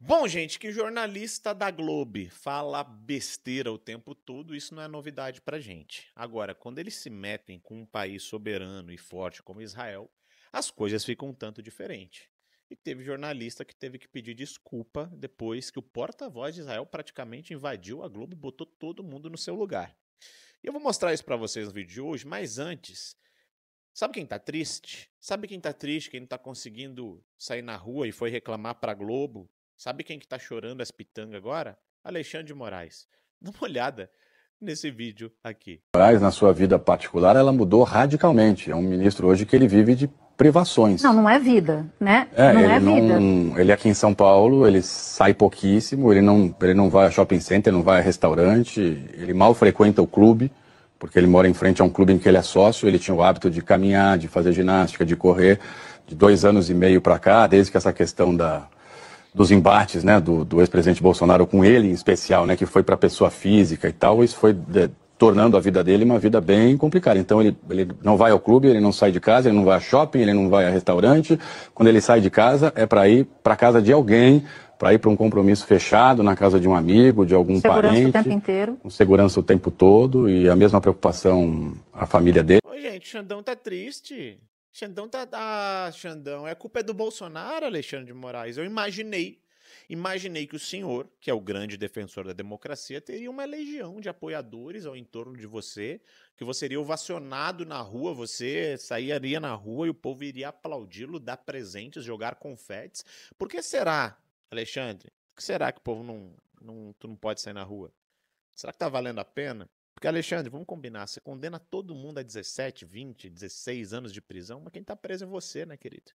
Bom, gente, que jornalista da Globo fala besteira o tempo todo, isso não é novidade pra gente. Agora, quando eles se metem com um país soberano e forte como Israel, as coisas ficam um tanto diferentes. E teve jornalista que teve que pedir desculpa depois que o porta-voz de Israel praticamente invadiu a Globo e botou todo mundo no seu lugar. E eu vou mostrar isso pra vocês no vídeo de hoje, mas antes, sabe quem tá triste? Sabe quem tá triste, quem não tá conseguindo sair na rua e foi reclamar pra Globo? Sabe quem que tá chorando as pitangas agora? Alexandre de Moraes. Dá uma olhada nesse vídeo aqui. Moraes, na sua vida particular, ela mudou radicalmente. É um ministro hoje que ele vive de privações. Não é vida, né? Não é vida. Ele aqui em São Paulo, ele sai pouquíssimo, ele não vai a shopping center, não vai a restaurante, ele mal frequenta o clube, porque ele mora em frente a um clube em que ele é sócio, ele tinha o hábito de caminhar, de fazer ginástica, de correr, de 2 anos e meio para cá, desde que essa questão dos embates, né, do ex-presidente Bolsonaro com ele em especial, né, que foi para pessoa física e tal, isso foi tornando a vida dele uma vida bem complicada. Então ele não vai ao clube, ele não sai de casa, ele não vai a shopping, ele não vai a restaurante. Quando ele sai de casa é para ir para casa de alguém, para ir para um compromisso fechado na casa de um amigo, de algum Segurança parente. o tempo inteiro. Com segurança o tempo todo e a mesma preocupação a família dele. Ô, gente, Xandão tá triste. Xandão tá... Ah, Xandão, a culpa é do Bolsonaro, Alexandre de Moraes. Eu imaginei que o senhor, que é o grande defensor da democracia, teria uma legião de apoiadores ao entorno de você, que você seria ovacionado na rua, você sairia na rua e o povo iria aplaudi-lo, dar presentes, jogar confetes. Por que será, Alexandre? Por que será que o povo tu não pode sair na rua? Será que tá valendo a pena? Porque, Alexandre, vamos combinar, você condena todo mundo a 17, 20, 16 anos de prisão, mas quem tá preso é você, né, querido?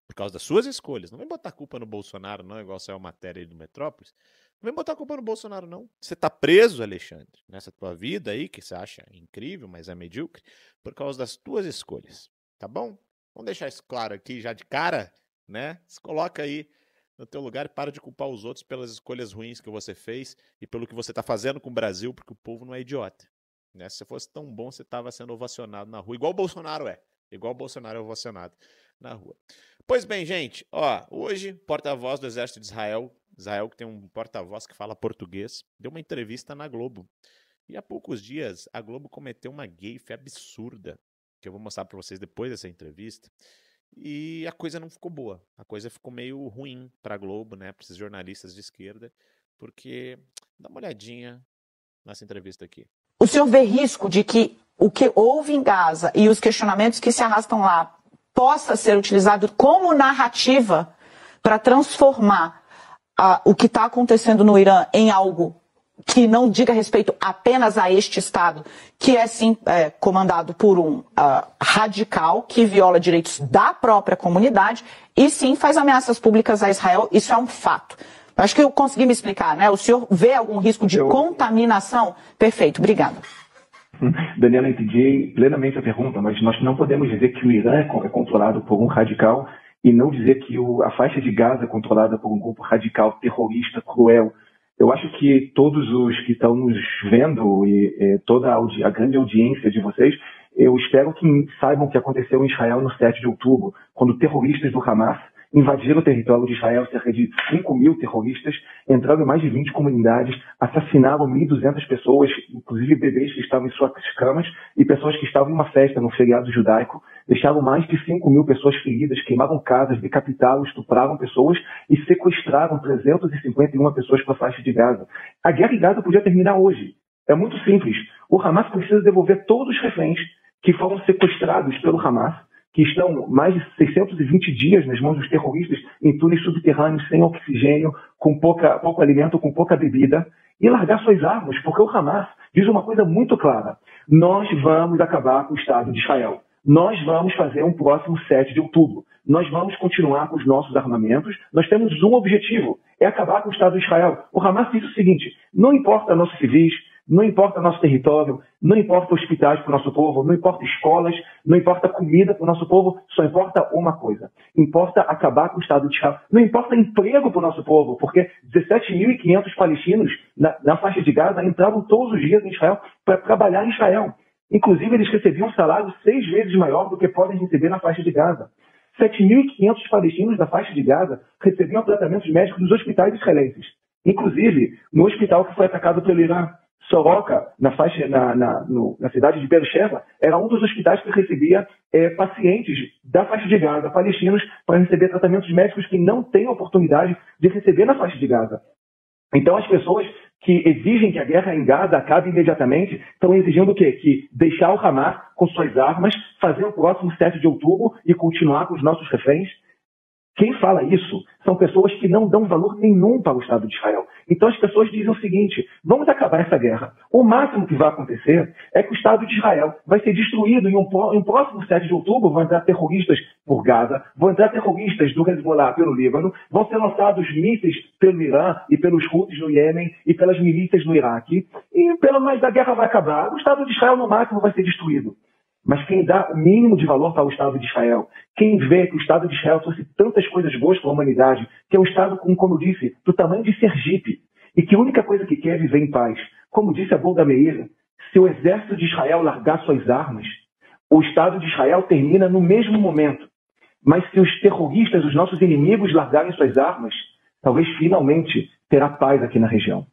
Por causa das suas escolhas. Não vem botar culpa no Bolsonaro, não, igual saiu a matéria aí do Metrópolis. Não vem botar culpa no Bolsonaro, não. Você tá preso, Alexandre, nessa tua vida aí, que você acha incrível, mas é medíocre, por causa das tuas escolhas, tá bom? Vamos deixar isso claro aqui já de cara, né? Se coloca aí no teu lugar e para de culpar os outros pelas escolhas ruins que você fez e pelo que você tá fazendo com o Brasil, porque o povo não é idiota, né? Se fosse tão bom, você tava sendo ovacionado na rua, igual o Bolsonaro é. Igual o Bolsonaro é ovacionado na rua. Pois bem, gente, ó, hoje, porta-voz do Exército de Israel que tem um porta-voz que fala português, deu uma entrevista na Globo. E há poucos dias, a Globo cometeu uma gaffe absurda, que eu vou mostrar para vocês depois dessa entrevista. E a coisa não ficou boa. A coisa ficou meio ruim para a Globo, né, para esses jornalistas de esquerda, porque dá uma olhadinha nessa entrevista aqui. O senhor vê risco de que o que houve em Gaza e os questionamentos que se arrastam lá possa ser utilizado como narrativa para transformar o que está acontecendo no Irã em algo que não diga respeito apenas a este Estado, que é sim comandado por um radical que viola direitos da própria comunidade e sim faz ameaças públicas a Israel. Isso é um fato. Acho que eu consegui me explicar, né? O senhor vê algum risco de contaminação? Perfeito, obrigada. Daniela, entendi plenamente a pergunta, mas nós não podemos dizer que o Irã é controlado por um radical e não dizer que a faixa de Gaza é controlada por um grupo radical, terrorista, cruel. Eu acho que todos os que estão nos vendo e toda a grande audiência de vocês, eu espero que saibam o que aconteceu em Israel no 7 de outubro, quando terroristas do Hamas invadiram o território de Israel, cerca de 5.000 terroristas, entraram em mais de 20 comunidades, assassinaram 1.200 pessoas, inclusive bebês que estavam em suas camas e pessoas que estavam em uma festa no feriado judaico, deixaram mais de 5.000 pessoas feridas, queimaram casas, decapitaram, estupraram pessoas e sequestraram 351 pessoas para a faixa de Gaza. A guerra em Gaza podia terminar hoje. É muito simples. O Hamas precisa devolver todos os reféns que foram sequestrados pelo Hamas, que estão mais de 620 dias nas mãos dos terroristas em túneis subterrâneos, sem oxigênio, com pouco alimento, com pouca bebida, e largar suas armas, porque o Hamas diz uma coisa muito clara: nós vamos acabar com o Estado de Israel. Nós vamos fazer um próximo 7 de outubro. Nós vamos continuar com os nossos armamentos. Nós temos um objetivo, é acabar com o Estado de Israel. O Hamas diz o seguinte: não importa nossos civis, não importa nosso território, não importa hospitais para o nosso povo, não importa escolas, não importa comida para o nosso povo, só importa uma coisa: importa acabar com o Estado de Israel. Não importa emprego para o nosso povo, porque 17.500 palestinos na faixa de Gaza entravam todos os dias em Israel para trabalhar em Israel. Inclusive, eles recebiam um salário 6 vezes maior do que podem receber na faixa de Gaza. 7.500 palestinos da faixa de Gaza recebiam tratamentos médicos nos hospitais israelenses. Inclusive, no hospital que foi atacado pelo Irã, Soroka, na cidade de Beersheba, era um dos hospitais que recebia pacientes da faixa de Gaza, palestinos, para receber tratamentos médicos que não têm oportunidade de receber na faixa de Gaza. Então, as pessoas que exigem que a guerra em Gaza acabe imediatamente estão exigindo o quê? Que deixar o Hamas com suas armas, fazer o próximo 7 de outubro e continuar com os nossos reféns. Quem fala isso são pessoas que não dão valor nenhum para o Estado de Israel. Então as pessoas dizem o seguinte: vamos acabar essa guerra. O máximo que vai acontecer é que o Estado de Israel vai ser destruído em um próximo 7 de outubro. Vão entrar terroristas por Gaza, vão entrar terroristas do Hezbollah pelo Líbano, vão ser lançados mísseis pelo Irã e pelos Houthis no Iêmen e pelas milícias no Iraque. Mas a guerra vai acabar. O Estado de Israel no máximo vai ser destruído. Mas quem dá o mínimo de valor para o Estado de Israel, quem vê que o Estado de Israel trouxe tantas coisas boas para a humanidade, que é um Estado, como eu disse, do tamanho de Sergipe, e que a única coisa que quer é viver em paz. Como disse a Golda Meir, se o exército de Israel largar suas armas, o Estado de Israel termina no mesmo momento. Mas se os terroristas, os nossos inimigos, largarem suas armas, talvez finalmente terá paz aqui na região.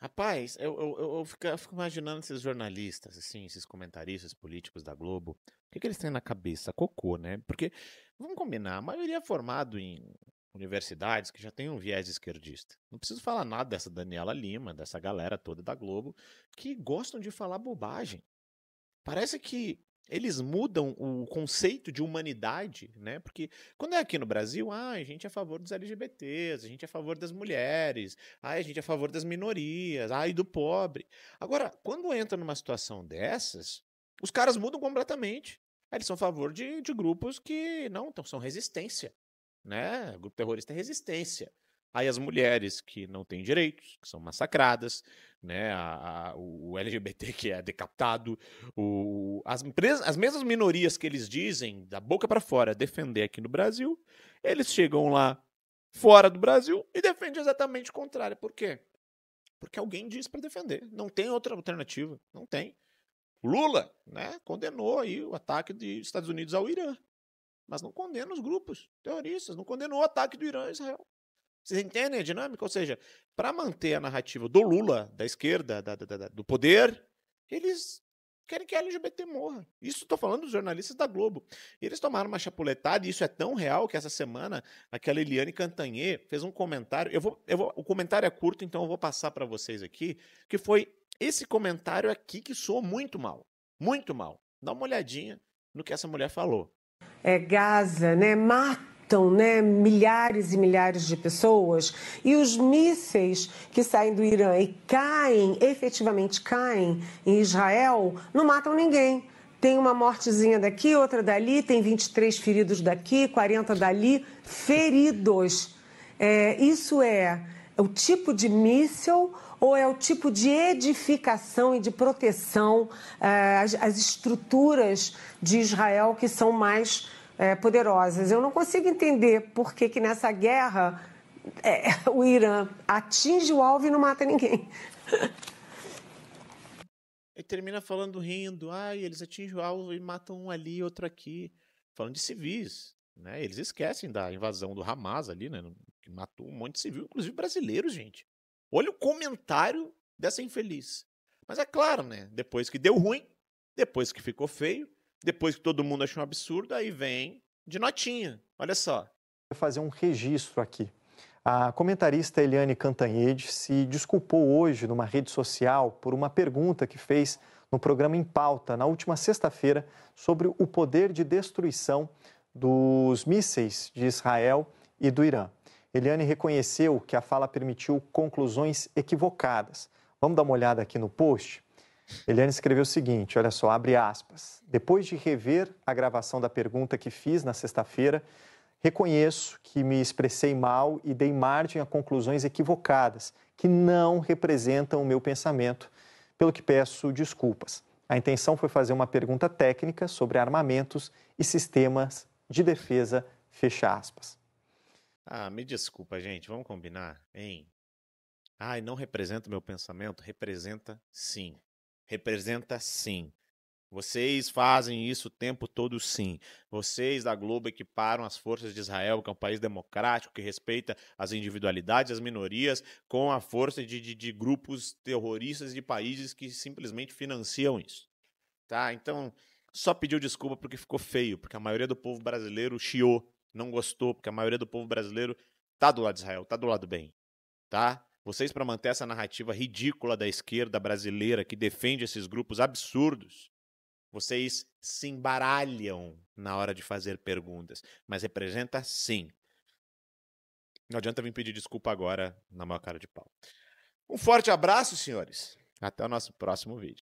Rapaz, eu fico imaginando esses jornalistas, assim, esses comentaristas políticos da Globo, o que eles têm na cabeça? Cocô, né? Porque, vamos combinar, a maioria é formado em universidades que já tem um viés esquerdista. Não preciso falar nada dessa Daniela Lima, dessa galera toda da Globo, que gostam de falar bobagem. Parece que eles mudam o conceito de humanidade, né? Porque quando é aqui no Brasil, a gente é a favor dos LGBTs, a gente é a favor das mulheres, a gente é a favor das minorias, e do pobre. Agora, quando entra numa situação dessas, os caras mudam completamente. Eles são a favor de grupos que não são resistência, né? O grupo terrorista é resistência. Aí as mulheres que não têm direitos, que são massacradas, né? O LGBT que é decapitado, as mesmas minorias que eles dizem da boca para fora defender aqui no Brasil, eles chegam lá fora do Brasil e defendem exatamente o contrário. Por quê? Porque alguém diz para defender. Não tem outra alternativa. Não tem. O Lula, né, condenou aí o ataque dos Estados Unidos ao Irã, mas não condena os grupos terroristas, não condenou o ataque do Irã a Israel. Vocês entendem a dinâmica? Ou seja, para manter a narrativa do Lula, da esquerda, do poder, eles querem que a LGBT morra. Isso estou falando dos jornalistas da Globo. Eles tomaram uma chapuletada, e isso é tão real que essa semana aquela Eliane Cantanhede fez um comentário. O comentário é curto, então eu vou passar para vocês aqui, que foi esse comentário aqui que soou muito mal. Muito mal. Dá uma olhadinha no que essa mulher falou. Gaza, né, matam, né, milhares e milhares de pessoas, e os mísseis que saem do Irã e efetivamente caem em Israel, não matam ninguém. Tem uma mortezinha daqui, outra dali, tem 23 feridos daqui, 40 dali, feridos. Isso é o tipo de míssil ou é o tipo de edificação e de proteção, as estruturas de Israel que são mais poderosas? Eu não consigo entender por que nessa guerra o Irã atinge o alvo e não mata ninguém. E termina falando, rindo, eles atingem o alvo e matam um ali, outro aqui, falando de civis, né? Eles esquecem da invasão do Hamas ali, né? Que matou um monte de civil, inclusive brasileiros, gente. Olha o comentário dessa infeliz. Mas é claro, né? Depois que deu ruim, depois que ficou feio, depois que todo mundo achou um absurdo, aí vem de notinha. Olha só. Vou fazer um registro aqui. A comentarista Eliane Cantanhede se desculpou hoje numa rede social por uma pergunta que fez no programa Em Pauta, na última sexta-feira, sobre o poder de destruição dos mísseis de Israel e do Irã. Eliane reconheceu que a fala permitiu conclusões equivocadas. Vamos dar uma olhada aqui no post? Eliane escreveu o seguinte, olha só, abre aspas. Depois de rever a gravação da pergunta que fiz na sexta-feira, reconheço que me expressei mal e dei margem a conclusões equivocadas, que não representam o meu pensamento, pelo que peço desculpas. A intenção foi fazer uma pergunta técnica sobre armamentos e sistemas de defesa, fecha aspas. Me desculpa, gente, vamos combinar, hein? Não representa o meu pensamento? Representa sim. Representa sim. Vocês fazem isso o tempo todo, sim. Vocês da Globo equiparam as forças de Israel, que é um país democrático, que respeita as individualidades, as minorias, com a força de grupos terroristas de países que simplesmente financiam isso. Tá? Então, só pediu desculpa porque ficou feio, porque a maioria do povo brasileiro chiou, não gostou, porque a maioria do povo brasileiro tá do lado de Israel, tá do lado bem. Tá? Vocês, para manter essa narrativa ridícula da esquerda brasileira que defende esses grupos absurdos, vocês se embaralham na hora de fazer perguntas, mas representa sim. Não adianta vir pedir desculpa agora na maior cara de pau. Um forte abraço, senhores. Até o nosso próximo vídeo.